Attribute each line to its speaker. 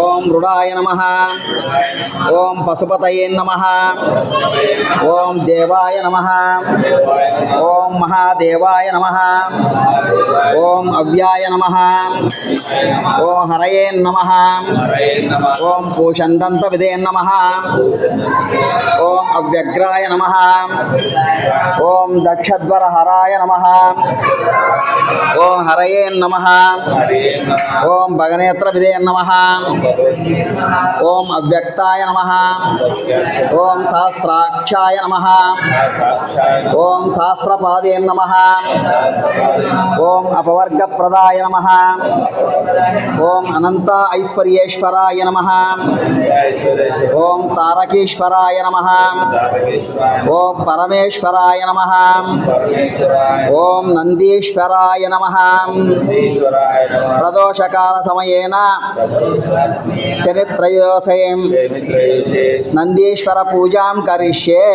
Speaker 1: ఓం మృడాయ నమః. ఓం పశుపతయే నమః. ఓం దేవాయ నమః. ఓం మహాదేవాయ నమః. ఓం అవ్యాయ నమః. ఓం హరయే నమః. ఓం పూషందంత విదే నమః. ఓం అవ్యగ్రాయ నమః. ఓం దక్షధ్వరహరాయ నమః. ఓం హరయే నమః. ఓం భగనేత్ర విదే నమః. ఓం అవ్యక్తాయ నమః. ఓం సహస్రాక్షాయ నమః. ఓం సహస్రపాదే నమః. ఓం అపవర్గప్రదాయ నమః. ఓం అనంత ఐశ్వర్యేశ్వరాయ నమః. ఓం తారకేశ్వరాయ నమః. ఓం పరమేశ్వరాయ నమః. ఓం నందీశ్వరాయ నమః. ప్రదోషకాల సమయేన శనిత్రయోదశే నందీశ్వర పూజాం కరిష్యే.